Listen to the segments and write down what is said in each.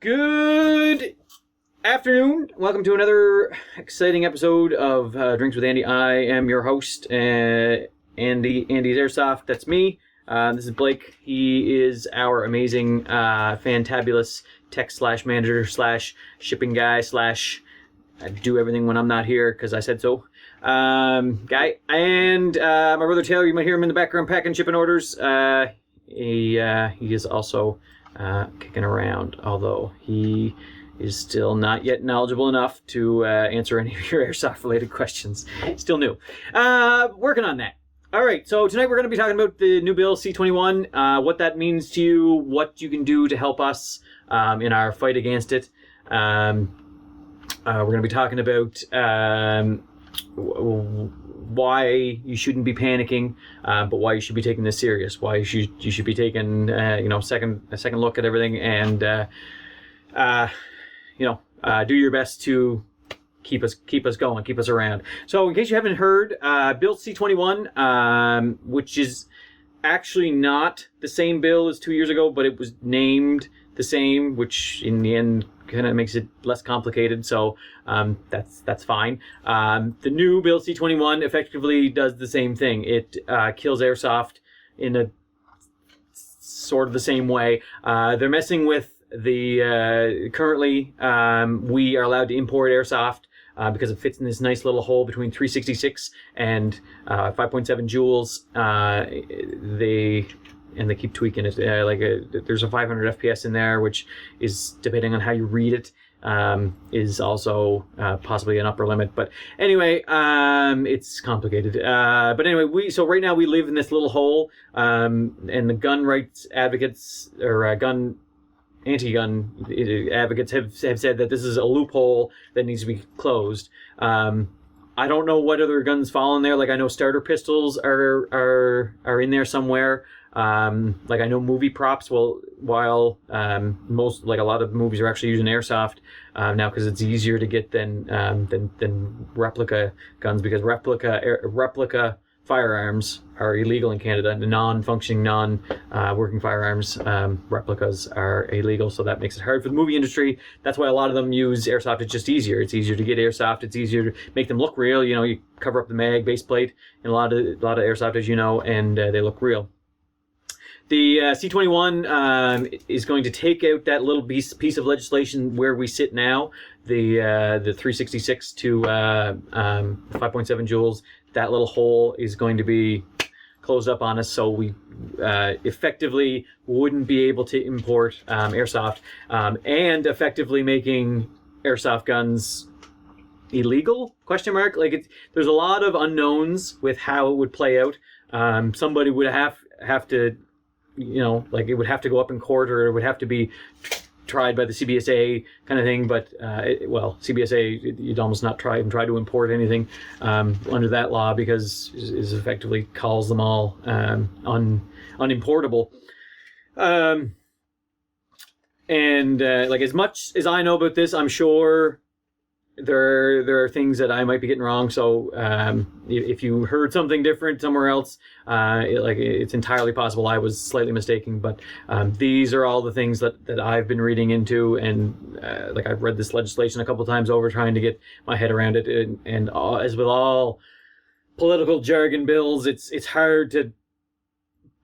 Good afternoon. Welcome to another exciting episode of Drinks with Andy. I am your host, Andy's Airsoft. That's me. This is Blake. He is our amazing, fantabulous tech/manager/shipping guy/ I do everything when I'm not here because I said so. Guy. And my brother Taylor, you might hear him in the background packing shipping orders. He is also kicking around, although he is still not yet knowledgeable enough to answer any of your airsoft related questions. Still new. Working on that. All right, so tonight we're going to be talking about the new bill C-21, what that means to you, what you can do to help us in our fight against it. We're going to be talking about why you shouldn't be panicking, but why you should be taking this serious. Why you should be taking a second look at everything and do your best to keep us going, keep us around. So in case you haven't heard, Bill C-21, which is actually not the same bill as 2 years ago, but it was named the same, which in the end kind of makes it less complicated, so that's fine. The new Bill C-21 effectively does the same thing. It kills airsoft in a sort of the same way. They're messing with the currently we are allowed to import airsoft because it fits in this nice little hole between 366 and 5.7 joules. They keep tweaking it. There's a 500 FPS in there, which is, depending on how you read it, is also possibly an upper limit. But anyway, it's complicated. But anyway, so right now we live in this little hole, and the gun rights advocates or anti-gun advocates have said that this is a loophole that needs to be closed. I don't know what other guns fall in there. Like, I know starter pistols are in there somewhere. I know movie props. While most, like, a lot of movies are actually using airsoft now because it's easier to get than replica guns, because replica firearms are illegal in Canada. The non-functioning, non-working firearms, replicas are illegal, so that makes it hard for the movie industry. That's why a lot of them use airsoft. It's just easier. It's easier to get airsoft. It's easier to make them look real. You cover up the mag, base plate, and a lot of airsoft, as you know, and they look real. The C-21 is going to take out that little piece of legislation where we sit now, the 366 to 5.7 joules. That little hole is going to be closed up on us, so we effectively wouldn't be able to import airsoft, and effectively making airsoft guns illegal? ? There's a lot of unknowns with how it would play out. Somebody would have to, it would have to go up in court, or it would have to be tried by the CBSA kind of thing. But CBSA, you'd almost not try to import anything under that law, because it effectively calls them all unimportable. As much as I know about this, I'm sure there are things that I might be getting wrong. So if you heard something different somewhere else, it's entirely possible I was slightly mistaken. But these are all the things that I've been reading into, and I've read this legislation a couple of times over, trying to get my head around it. And as with all political jargon bills, it's hard to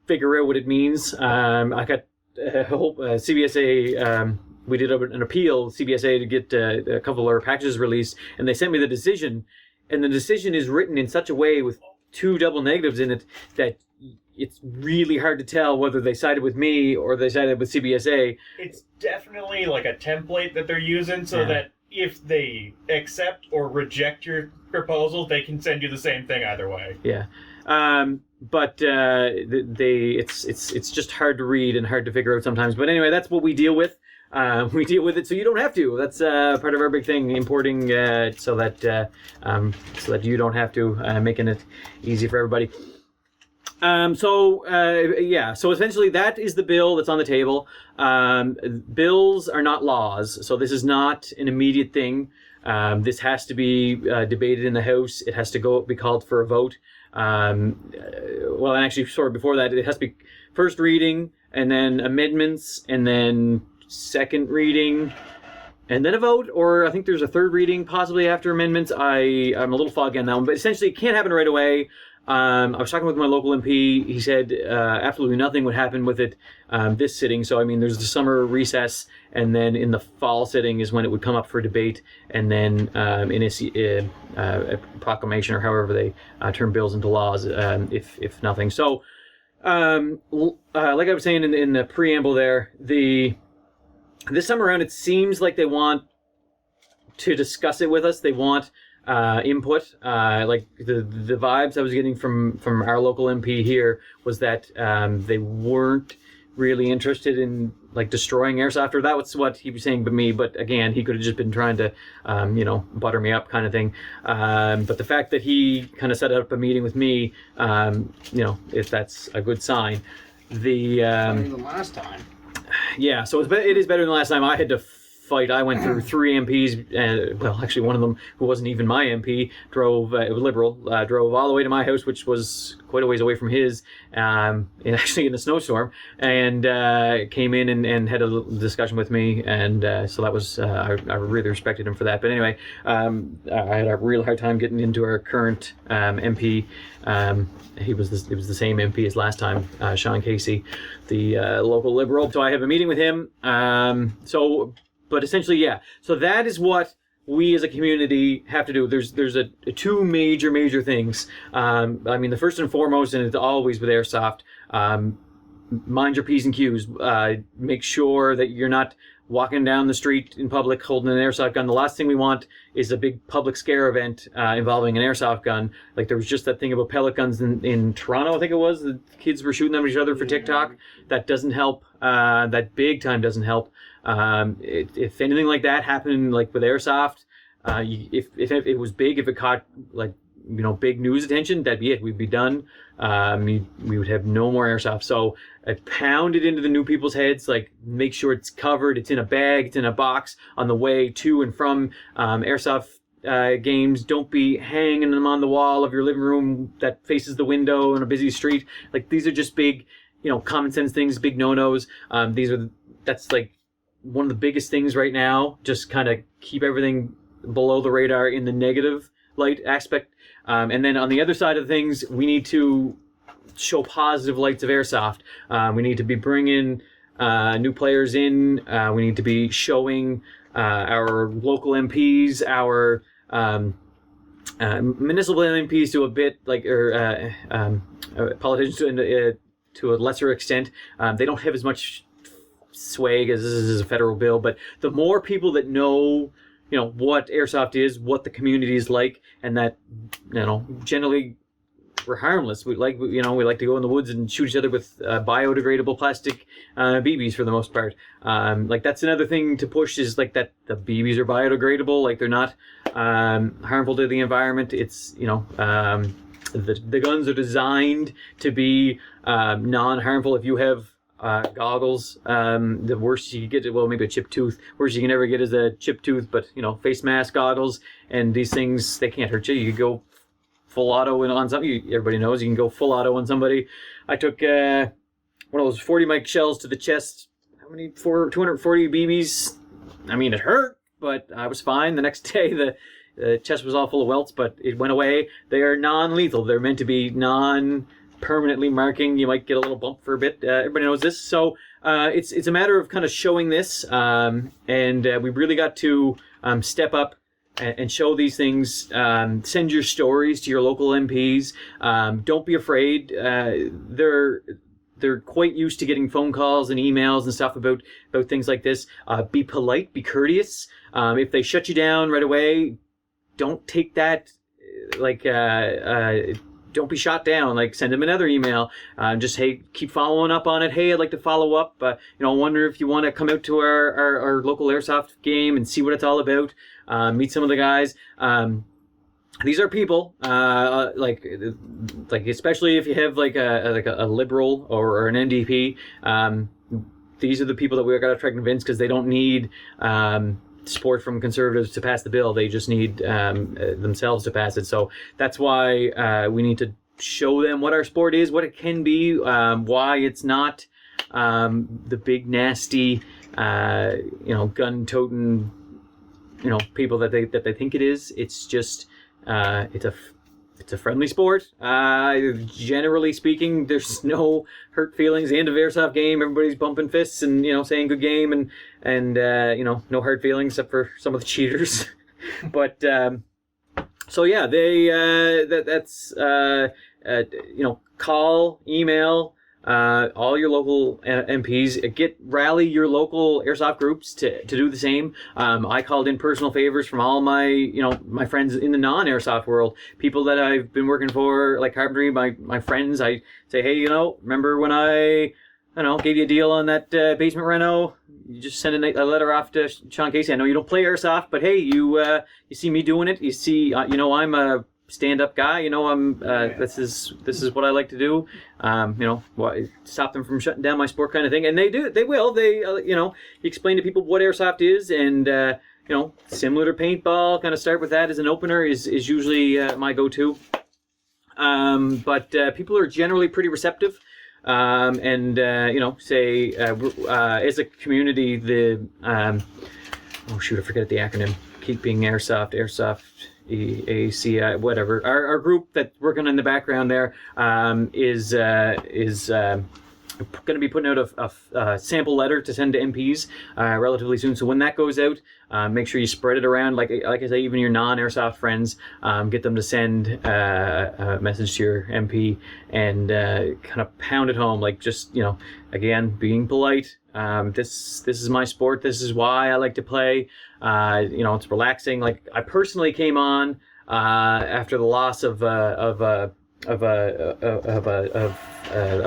figure out what it means. I got CBSA. We did an appeal, CBSA, to get a couple of our packages released, and they sent me the decision. And the decision is written in such a way with two double negatives in it that it's really hard to tell whether they sided with me or they sided with CBSA. It's definitely like a template that they're using so that if they accept or reject your proposal, they can send you the same thing either way. Yeah. It's just hard to read and hard to figure out sometimes. But anyway, that's what we deal with. We deal with it so you don't have to. That's part of our big thing, importing so that you don't have to, making it easy for everybody. So essentially that is the bill that's on the table. Bills are not laws, so this is not an immediate thing. This has to be debated in the House. It has to be called for a vote. Before that, it has to be first reading, and then amendments, and then second reading and then a vote, or I think there's a third reading possibly after amendments. I'm a little foggy on that one, but essentially it can't happen right away. I was talking with my local MP. He said absolutely nothing would happen with it this sitting. So, I mean, there's the summer recess, and then in the fall sitting is when it would come up for debate, and then in a proclamation or however they turn bills into laws, if nothing. So, like I was saying in the preamble there, this time around it seems like they want to discuss it with us. They want input. Like the vibes I was getting from our local MP here was that they weren't really interested in like destroying Airsoft, or that was what he was saying. But again, he could have just been trying to butter me up kind of thing. But the fact that he kind of set up a meeting with me, if that's a good sign. Better than last time. Yeah, so it is better than last time. I had to fight. I went through 3 MPs. Well, actually, one of them, who wasn't even my MP, drove. It was Liberal. Drove all the way to my house, which was quite a ways away from his. Actually, in a snowstorm, and came in and had a discussion with me. And so that was I really respected him for that. But anyway, I had a real hard time getting into our current MP. It was the same MP as last time, Sean Casey, the local Liberal. So I have a meeting with him. But essentially, yeah. So that is what we as a community have to do. There's two major things. I mean, the first and foremost, and it's always with Airsoft, mind your P's and Q's. Make sure that you're not walking down the street in public holding an airsoft gun. The last thing we want is a big public scare event involving an airsoft gun. Like there was just that thing about pellet guns in Toronto, I think it was. The kids were shooting them at each other for TikTok. That doesn't help. That big time doesn't help. If anything like that happened, like with Airsoft, if it was big, if it caught like big news attention, that'd be it. We'd be done. We would have no more Airsoft. So I pound it into the new people's heads. Like make sure it's covered. It's in a bag. It's in a box on the way to and from Airsoft games. Don't be hanging them on the wall of your living room that faces the window in a busy street. Like these are just big, common sense things. Big no-nos. That's like one of the biggest things right now. Just kind of keep everything below the radar in the negative light aspect. And then on the other side of things, we need to show positive lights of Airsoft. We need to be bringing new players in. We need to be showing our local MPs, our municipal MPs to a bit, politicians to a lesser extent. They don't have as much sway as this is a federal bill, but the more people that know what Airsoft is, what the community is like, and that generally we're harmless. We like to go in the woods and shoot each other with biodegradable plastic BBs for the most part. That's another thing to push is like that the BBs are biodegradable. Like they're not harmful to the environment. It's the guns are designed to be non-harmful. If you have goggles, the worst you can get, well, maybe a chipped tooth. Worst you can ever get is a chipped tooth, but face mask, goggles, and these things, they can't hurt you. You can go full auto on somebody. Everybody knows you can go full auto on somebody. I took one of those 40 mic shells to the chest. How many? 240 BBs. I mean, it hurt, but I was fine. The next day, the chest was all full of welts, but it went away. They are non-lethal. They're meant to be permanently marking. You might get a little bump for a bit. Everybody knows this. So it's a matter of kind of showing this, and we really got to step up and show these things. Send your stories to your local MPs. Don't be afraid. They're quite used to getting phone calls and emails and stuff about things like this. Be polite, be courteous. If they shut you down right away, don't take that don't be shot down. Like send them another email. Just hey, keep following up on it. Hey, I'd like to follow up. I wonder if you want to come out to our local Airsoft game and see what it's all about. Meet some of the guys. These are people, especially if you have a liberal or an NDP. These are the people that we've got to try to convince because they don't need support from conservatives to pass the bill. They just need themselves to pass it. So that's why we need to show them what our sport is, what it can be, why it's not the big nasty gun-toting, people that they think it is. It's just it's a friendly sport. Generally speaking, there's no hurt feelings. The end of airsoft game, everybody's bumping fists and saying good game and no hard feelings except for some of the cheaters. But so yeah, that's call, email. All your local MPs, rally your local airsoft groups to do the same. I called in personal favors from all my my friends in the non-airsoft world, people that I've been working for, like carpentry. My friends, I say, hey, remember when I gave you a deal on that basement reno? You just send a letter off to Sean Casey. I know you don't play airsoft, but hey, you see me doing it. You see, I'm a stand-up guy. I'm this is what I like to do. Stop them from shutting down my sport, kind of thing. And they will. You explain to people what airsoft is, and similar to paintball, kind of start with that as an opener is usually my go-to. But people are generally pretty receptive. Say as a community, I forget the acronym. Keeping Airsoft, ACI, whatever. Our group that's working in the background there is going to be putting out a sample letter to send to MPs relatively soon. So when that goes out, make sure you spread it around. Like I say, even your non-airsoft friends, get them to send a message to your MP and kind of pound it home. Like just again, being polite. This is my sport. This is why I like to play. It's relaxing. Like I personally came on after the loss of a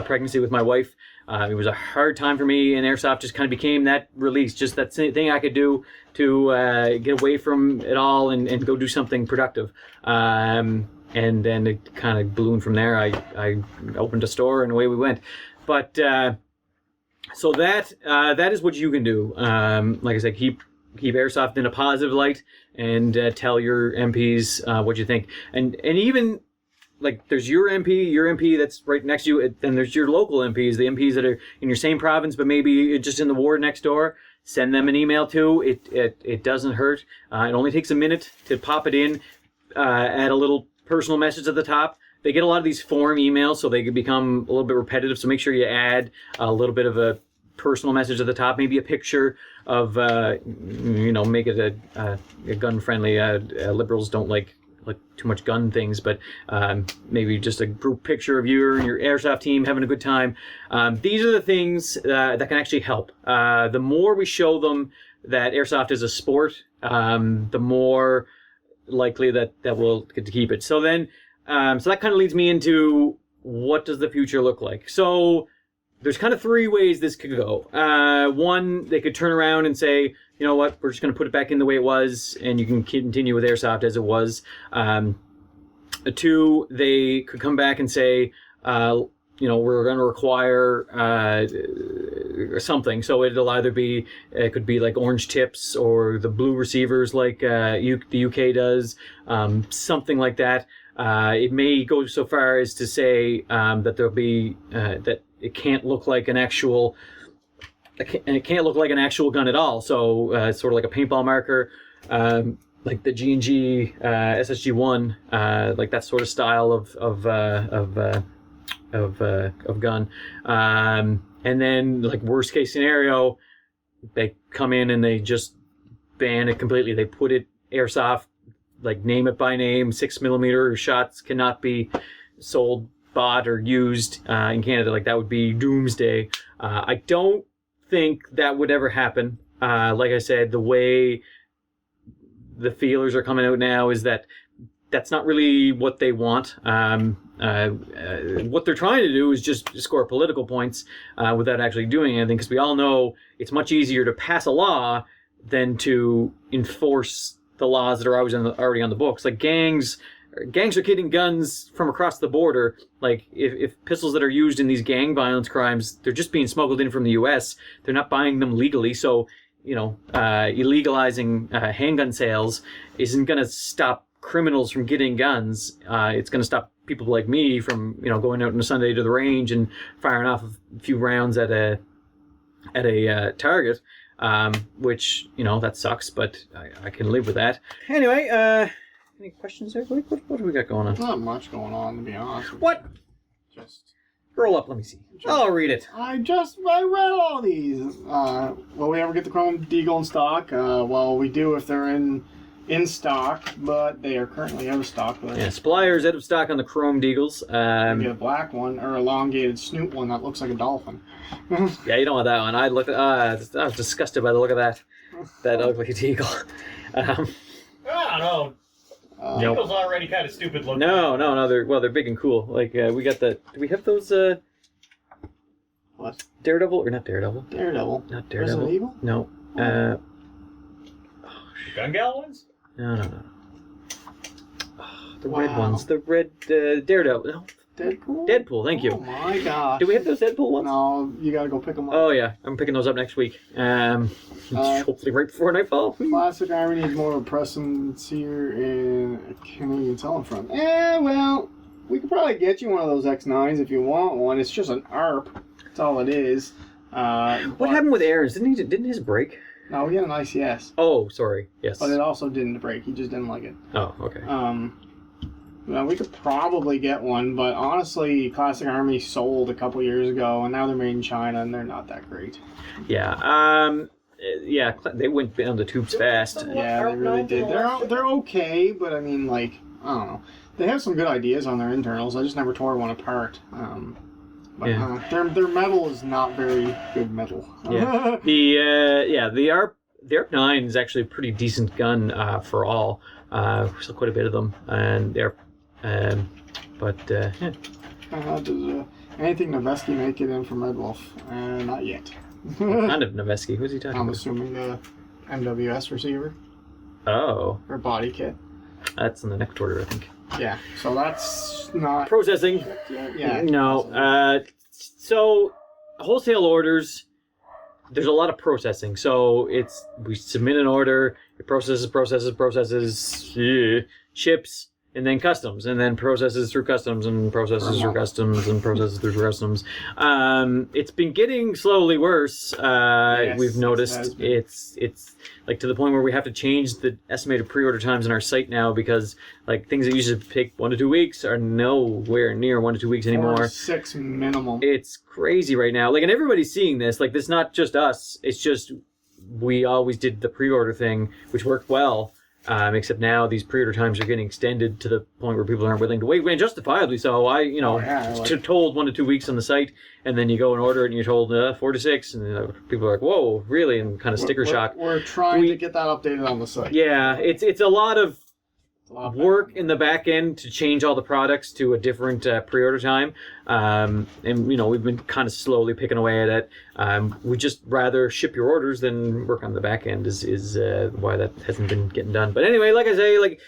pregnancy with my wife. It was a hard time for me, and airsoft just kind of became that release, just that thing I could do to get away from it all and go do something productive. And then it kind of ballooned from there. I opened a store and away we went. But so that is what you can do. Like I said, keep airsoft in a positive light and tell your MPs what you think. And even like there's your MP that's right next to you, then there's your local MPs, the MPs that are in your same province but maybe just in the ward next door. Send them an email too. It doesn't hurt. It only takes a minute to pop it in, add a little personal message at the top. They get a lot of these form emails, so they can become a little bit repetitive. So make sure you add a little bit of a personal message at the top, maybe a picture of, make it a gun-friendly. Liberals don't like too much gun things, but maybe just a group picture of you and your airsoft team having a good time. These are the things that can actually help. The more we show them that airsoft is a sport, the more likely that we'll get to keep it. So then, so that kind of leads me into what does the future look like? So there's kind of three ways this could go. One, they could turn around and say, you know what, we're just going to put it back in the way it was, and you can continue with airsoft as it was. Two, they could come back and say, we're going to require something. So it could be like orange tips or the blue receivers like the UK does, something like that. It may go so far as to say that there'll be that it can't look like an actual. And it can't look like an actual gun at all. So it's sort of like a paintball marker, like the G&G SSG-1, like that sort of style of gun. And then, like worst case scenario, they come in and they just ban it completely. They put it airsoft, like name it by name. 6mm shots cannot be sold, bought, or used in Canada. Like that would be doomsday. I don't think that would ever happen. Like I said, the way the feelers are coming out now is that that's not really what they want. What they're trying to do is just score political points without actually doing anything, because we all know it's much easier to pass a law than to enforce the laws that are already on the books. Like gangs are getting guns from across the border. Like if pistols that are used in these gang violence crimes, they're just being smuggled in from the US. They're not buying them legally. So, illegalizing handgun sales isn't going to stop criminals from getting guns. It's going to stop people like me from, going out on a Sunday to the range and firing off a few rounds at a target. which, that sucks, but I can live with that. Anyway, any questions there? What do we got going on? Not much going on, to be honest. What? Just Scroll up, let me see. I'll read it. I read all these. Will we ever get the Chrome Deagle in stock? Well, we do if they're in stock, but they are currently out of stock. Yeah, suppliers out of stock on the Chrome Deagles. Get a black one or elongated snoot one that looks like a dolphin. Yeah, you don't want that one. I was disgusted by the look of that ugly Deagle. I don't know. Deagle's already kind of stupid looking. No. They're big and cool. Like we got the. Do we have those? What? Daredevil or not Daredevil? Daredevil. Not Daredevil. Resident Evil? No. Gun gal ones? No. The red ones. The red Daredevil. No. Deadpool, thank you. Oh my gosh. Do we have those Deadpool ones? No, you gotta go pick them up. Oh yeah, I'm picking those up next week. Hopefully right before Nightfall. Classic Army needs more of a presence here in a Canadian selling front. Well, we could probably get you one of those X9s if you want one. It's just an ARP. That's all it is. What happened with Aaron's? Didn't his break? No, we had an ICS. Oh, sorry. Yes. But it also didn't break. He just didn't like it. Oh, okay. Well, we could probably get one, but honestly, Classic Army sold a couple years ago, and now they're made in China, and they're not that great. Yeah. Yeah, they went down the tubes fast. Yeah, they really did. They're okay, but I mean, like, I don't know. They have some good ideas on their internals. I just never tore one apart. Their metal is not very good metal. Yeah. The ARP 9 is actually a pretty decent gun for all. Still quite a bit of them, and they're. Yeah. Does anything Noveski make it in for Red Wolf? Not yet. Kind of Noveski. Who's he talking about? I'm assuming the MWS receiver. Oh. Or body kit. That's in the next order, I think. Yeah, so that's not... Processing. Yeah. No. So, wholesale orders, there's a lot of processing. So, we submit an order, it processes, ships, and then customs, and then processes through customs, and processes through customs, and processes through customs. It's been getting slowly worse. Yes, we've noticed it's like to the point where we have to change the estimated pre-order times on our site now because like things that used to take 1 to 2 weeks are nowhere near 1 to 2 weeks anymore. 4 to 6 minimum. It's crazy right now. Like, and everybody's seeing this. Like, it's not just us. It's just we always did the pre-order thing, which worked well. Except now these pre-order times are getting extended to the point where people aren't willing to wait, and justifiably so. Told 1 to 2 weeks on the site, and then you go and order it, and you're told 4 to 6, and people are like, "Whoa, really?" and kind of sticker shock. We're trying to get that updated on the site. Yeah, it's a lot of work in the back end to change all the products to a different pre-order time, and we've been kind of slowly picking away at it. We just rather ship your orders than work on the back end is why that hasn't been getting done. But anyway, like I say,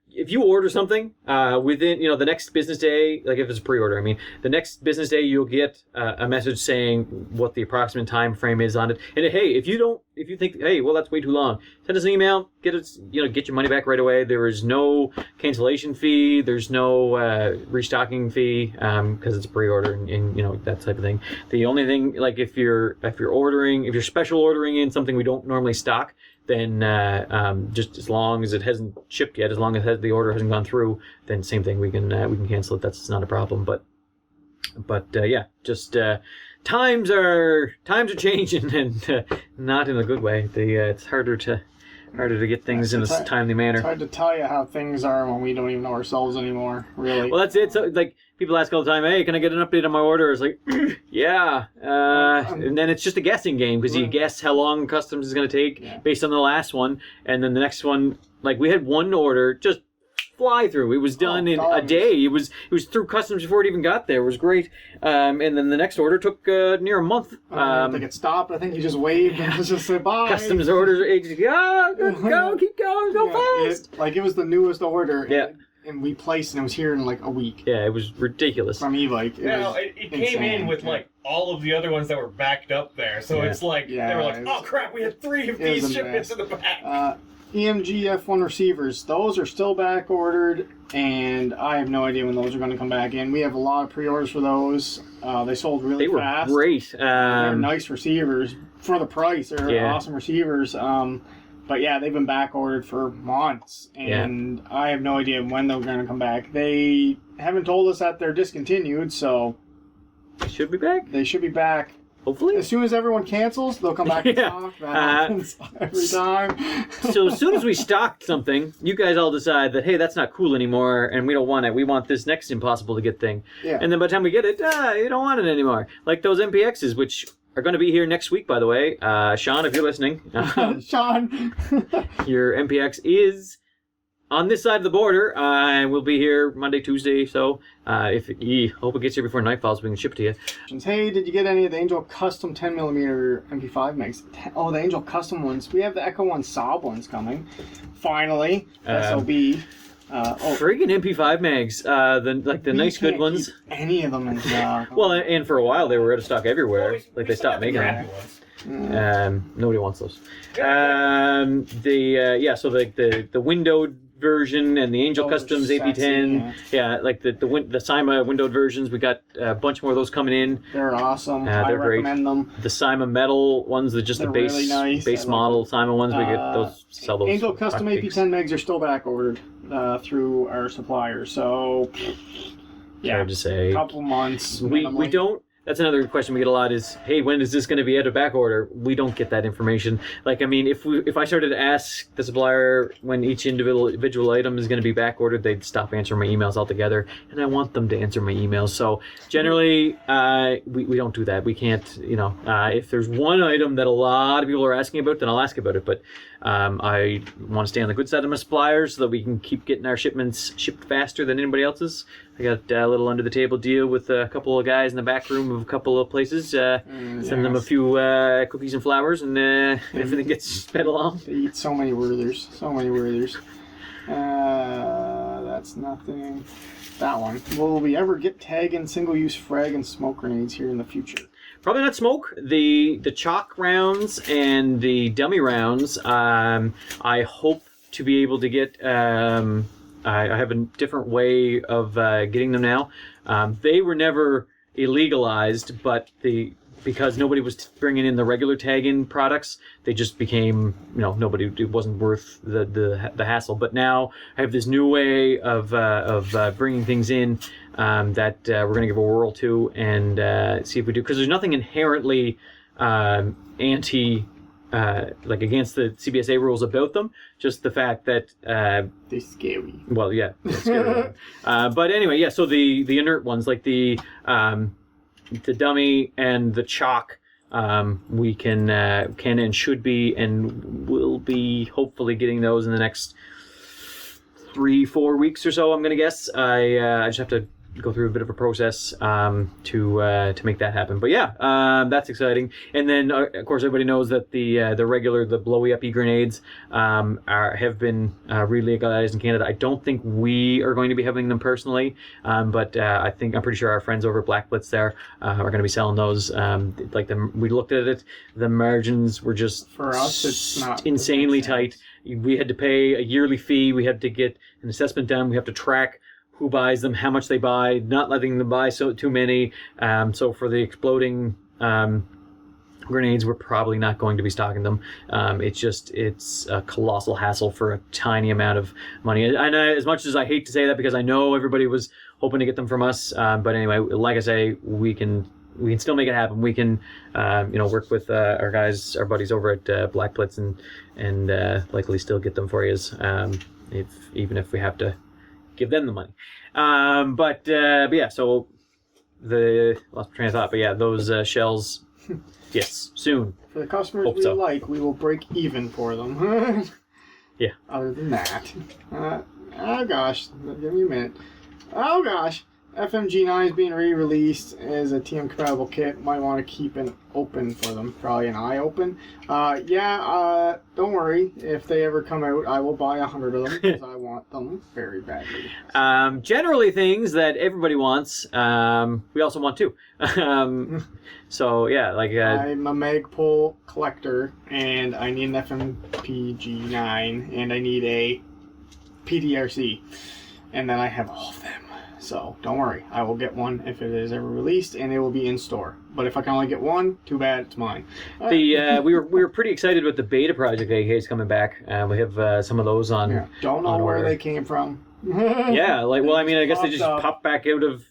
if you order something within the next business day, like if it's a pre-order, the next business day you'll get a message saying what the approximate time frame is on it. And hey, if you think, hey, well, that's way too long, send us an email, get your money back right away. There is no cancellation fee, there's no restocking fee because it's a pre-order and that type of thing. The only thing, like if you're special ordering in something we don't normally stock, then just as long as it hasn't shipped yet, as long as the order hasn't gone through, then same thing, we can cancel it. That's not a problem. But yeah, just times are changing and not in a good way. It's harder to get things in a timely manner. It's hard to tell you how things are when we don't even know ourselves anymore, really. Well, that's it. So, like, people ask all the time, hey, can I get an update on my order? It's like, yeah. And then it's just a guessing game because you guess how long customs is going to take based on the last one. And then the next one, like, we had one order just fly through. It was done in a day. It was through customs before it even got there. It was great. And then the next order took near a month. I don't think it stopped. I think he just waved and just said bye. Customs orders, go, keep going, go fast. It was the newest order. Yeah. And we placed, and it was here in like a week. Yeah, it was ridiculous. From e-bike. It came in with like all of the other ones that were backed up there. So it's like, they were like, oh crap, we had 3 of these shipments in the back. EMG F1 receivers, those are still back ordered, and I have no idea when those are going to come back in. We have a lot of pre-orders for those. They sold really fast. They were great. They're nice receivers for the price. They're awesome receivers. But yeah, they've been back ordered for months, and I have no idea when they're going to come back. They haven't told us that they're discontinued, so They should be back. They should be back. Hopefully. As soon as everyone cancels, they'll come back in stock. That happens every time. So as soon as we stock something, you guys all decide that, hey, that's not cool anymore, and we don't want it. We want this next impossible to get thing. Yeah. And then by the time we get it, you don't want it anymore. Like those MPXs, which are going to be here next week, by the way. Sean, if you're listening. Sean. Your MPX is on this side of the border. We'll be here Monday, Tuesday, so hope it gets here before night falls so we can ship it to you. Hey, did you get any of the Angel Custom 10mm MP5 mags? Oh, the Angel Custom ones. We have the Echo 1 Saab ones coming. Finally. SOB. Friggin' MP5 mags, the nice good ones. Any of them in stock. Well, and for a while they were out of stock everywhere. Like they stopped making them. Nobody wants those. So the windowed version and the Angel Customs AP10. Like the Cyma windowed versions. We got a bunch more of those coming in. They're awesome. They're I great. recommend them. The Cyma metal ones, the base really nice. base model Cyma ones. We get those. Sell those. Angel Custom AP10 megs are still back ordered through our suppliers. So hard to say. A couple months. We don't. That's another question we get a lot is, hey, when is this going to be out of back order? We don't get that information. Like, I mean, if I started to ask the supplier when each individual item is going to be back ordered, they'd stop answering my emails altogether, and I want them to answer my emails. So generally, we don't do that. We can't, if there's one item that a lot of people are asking about, then I'll ask about it. But I want to stay on the good side of my suppliers so that we can keep getting our shipments shipped faster than anybody else's. I got a little under the table deal with a couple of guys in the back room of a couple of places. Send them a few cookies and flowers, and everything gets sped along. They eat so many Werthers. So many Werthers. That's nothing. That one. Will we ever get tag and single-use frag and smoke grenades here in the future? Probably not smoke. The chalk rounds and the dummy rounds, I hope to be able to get. I have a different way of getting them now. They were never illegalized, but because nobody was bringing in the regular tag-in products, they just became, it wasn't worth the hassle. But now I have this new way of bringing things in that we're going to give a whirl to and see if we do. Because there's nothing inherently against the CBSA rules about them. Just the fact that they're scary. Well, yeah, they're scary. But anyway, so the inert ones, like the dummy and the chalk, we can and should be and will be hopefully getting those in the next 3-4 weeks or so. I'm gonna guess. I just have to go through a bit of a process to make that happen. But that's exciting. And then of course everybody knows that the blowy up grenades have been re-legalized in Canada. I don't think we are going to be having them personally, but I'm pretty sure our friends over at Black Blitz there are going to be selling those. We looked at it, the margins were just for us it's not insanely tight. We had to pay a yearly fee. We had to get an assessment done. We have to track who buys them, how much they buy, not letting them buy too many. So for the exploding grenades, we're probably not going to be stocking them. It's a colossal hassle for a tiny amount of money. And as much as I hate to say that, because I know everybody was hoping to get them from us, but anyway, like I say, we can still make it happen. We can, work with our buddies over at Black Blitz, and likely still get them for you, even if we have to give them the money. So lost my train of thought, but yeah, those shells, yes, soon. For the customers Hope we will break even for them. Yeah. Other than that. Oh gosh, give me a minute. Oh gosh, FMG9 is being re-released as a TM compatible kit. Might want to keep an open for them, probably an eye open. Don't worry, if they ever come out, I will buy 100 of them because I want them very badly. Generally, things that everybody wants, we also want too. So yeah, I'm a Magpul collector, and I need an FMPG9, and I need a PDRC, and then I have all of them. So don't worry, I will get one if it is ever released, and it will be in store. But if I can only get one, too bad, it's mine. We were pretty excited with the beta project AKs coming back. We have some of those on. Yeah. Don't know on where order. they came from. Yeah, like well, I mean, I guess they just popped up. popped back out of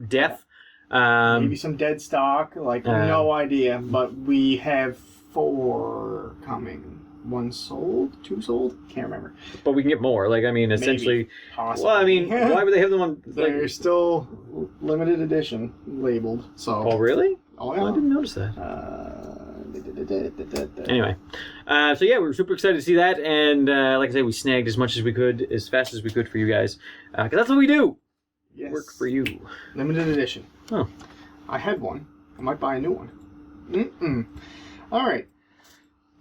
death. Maybe some dead stock, no idea. But we have 4 coming. 1 sold, 2 sold, can't remember. But we can get more. Like I mean, essentially. Possibly. Well, I mean, why would they have them on? They're Like, still limited edition labeled. So. oh really? Oh I yeah. didn't notice that. Anyway. Anyway, so yeah, we were super excited to see that, and like I said, we snagged as much as we could, as fast as we could for you guys, because that's what we do. Yes. Work for you. Limited edition. Oh. I had one. I might buy a new one. All right.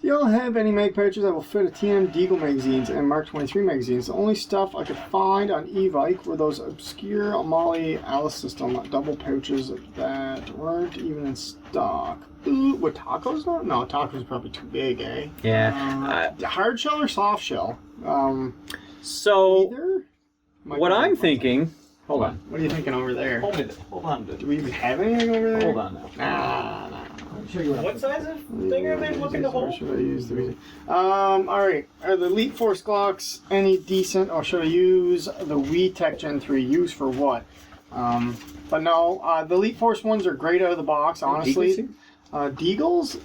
Do y'all have any mag pouches that will fit a TM Deagle magazines and Mark 23 magazines? The only stuff I could find on Evike were those obscure Amali Alice system double pouches that weren't even in stock. Ooh, would tacos though? No, tacos are probably too big, eh? Yeah. Hard shell or soft shell? So Either? Might what be I'm one thing. thinking. Hold on. What are you thinking over there? Hold on. Do we even have anything over there? Hold on now. Nah. I'll show you What size of thing are they looking to hold? Should I use the alright. Are the Elite Force Glocks any decent, or should I use the WeTech Gen 3? Use for what? But no, the Elite Force ones are great out of the box, honestly. Deagles?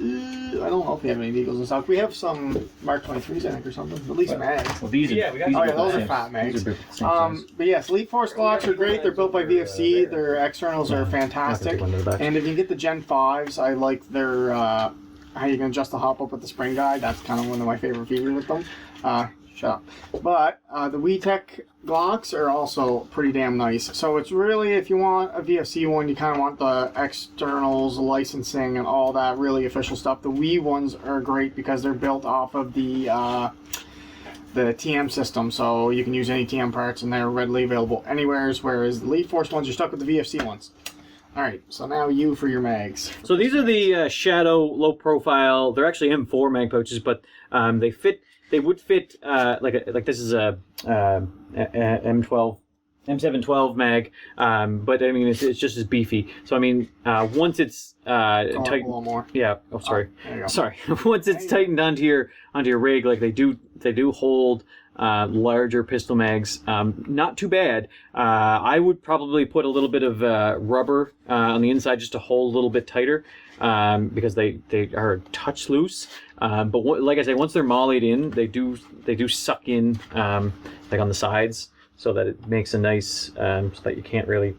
I don't know if we have any Deagles in stock. We have some Mark 23s, I think, or something. At least mags. Well, these are. Yeah, we got- these Oh yeah, built those the are same- fat mags. these are built the same size. But yes, Elite Force Glocks are great. They're built by VFC. Their externals are fantastic. One to the back. And if you get the Gen 5s, I like their how you can adjust the hop up with the spring guide. That's kind of one of my favorite features with them. Shut up. But the WeTech Glocks are also pretty damn nice. So it's really, if you want a VFC one, you kind of want the externals, licensing, and all that really official stuff. The Wii ones are great because they're built off of the TM system, so you can use any TM parts and they're readily available anywhere, whereas the Elite Force ones, you're stuck with the VFC ones. Alright, so now you for your mags. So these are the Shadow low profile. They're actually M4 mag pouches, but they fit. They would fit like this is a M12, M712 mag, but I mean it's just as beefy. So I mean once it's Go up a tight, little more. yeah. Oh, sorry, There you go. sorry. Once it's tightened onto your rig, like they do hold larger pistol mags. Not too bad. I would probably put a little bit of rubber on the inside just to hold a little bit tighter, because they are a touch loose. But like I say, once they're mollied in, they do suck in like on the sides, so that it makes a nice so that you can't really,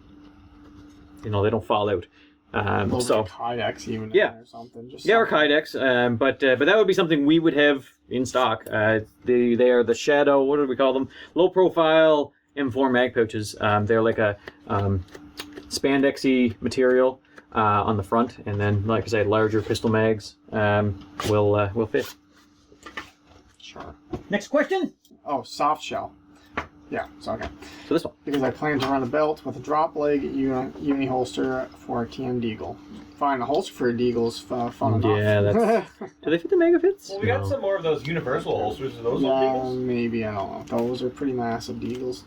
they don't fall out. So Kydex even yeah. or something. Just yeah, or something. Kydex, but that would be something we would have in stock. They are the Shadow. What do we call them? Low profile M4 mag pouches. They're like a spandexy material on the front, and then like I said, larger pistol mags will fit. Sure. Next question. Oh, soft shell. Yeah, it's okay. So this one. Because I plan to run a belt with a drop leg uni holster for a TM Deagle. Fine, a holster for a Deagle's fun enough. Yeah, that's. Do they fit the mega fits? Well, we got some more of those universal holsters. Are those Yeah, all maybe, I don't know. Those are pretty massive Deagles.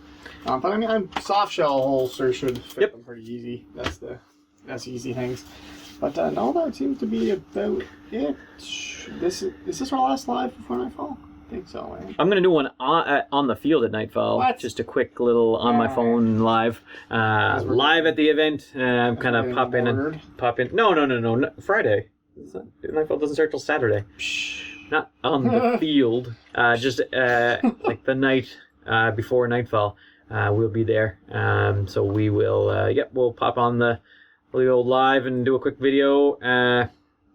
But I mean, soft shell holster should fit Yep. them pretty easy. That's easy things. But no, that seems to be about it. Is this our last live before Nightfall? I think so. Eh? I'm gonna do one on the field at Nightfall. What? Just a quick little on my Yeah. phone live, live at the event. I'm kind of pop in. No. Friday. Nightfall doesn't start till Saturday. Not on the field. Just like the night before Nightfall. We'll be there. So we will. We'll pop on the old live and do a quick video.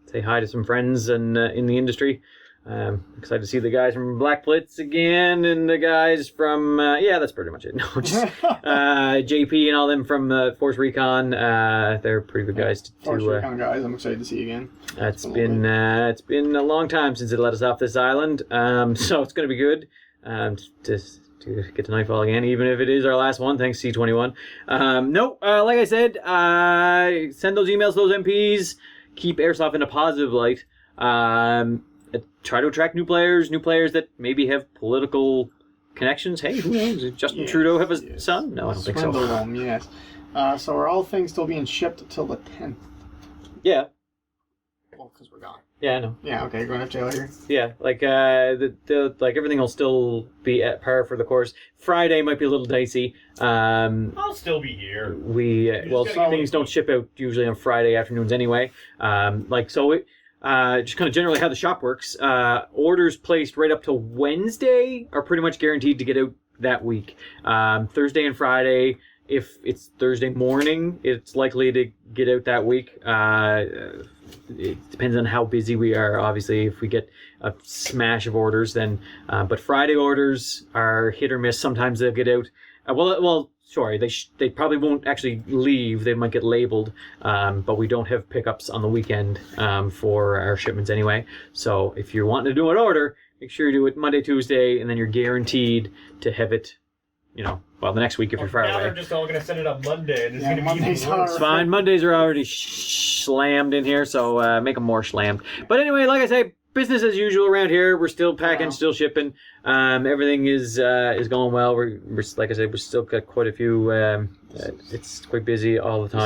Say hi to some friends and in the industry. Excited to see the guys from Black Blitz again, and the guys from that's pretty much it. No, just JP and all them from Force Recon. They're pretty good guys Force Recon guys, I'm excited to see you again. It's been a long time since they let us off this island, so it's going to be good to get to Nightfall again, even if it is our last one. Thanks, C-21. Like I said, send those emails to those MPs. Keep Airsoft in a positive light. Try to attract new players that maybe have political connections. Hey, who knows? Did Justin Yes, Trudeau have a yes. son? No, I don't think so. Swindle them, yes. So are all things still being shipped till the 10th? Yeah. Well, because we're gone. Yeah, I know. Yeah, okay, going up jail here. Yeah, like like everything will still be at par for the course. Friday might be a little dicey. I'll still be here. Well, just gotta things don't ship out usually on Friday afternoons anyway. Just kind of generally how the shop works. Orders placed right up to Wednesday are pretty much guaranteed to get out that week. Thursday and Friday, if it's Thursday morning, it's likely to get out that week. It depends on how busy we are. Obviously, if we get a smash of orders, then. But Friday orders are hit or miss. Sometimes they'll get out. Sorry, they probably won't actually leave. They might get labeled, but we don't have pickups on the weekend for our shipments anyway. So if you're wanting to do an order, make sure you do it Monday, Tuesday, and then you're guaranteed to have it. The next week if you're far now away. they're just all going to send it on Monday, and it's Yeah, going to be Mondays even worse. It's fine. Mondays are already slammed in here, so make them more slammed. But anyway, like I say, business as usual around here. We're still packing, Wow. still shipping. Everything is going well. We're like I said, we're still got quite a few. It's quite busy all the time.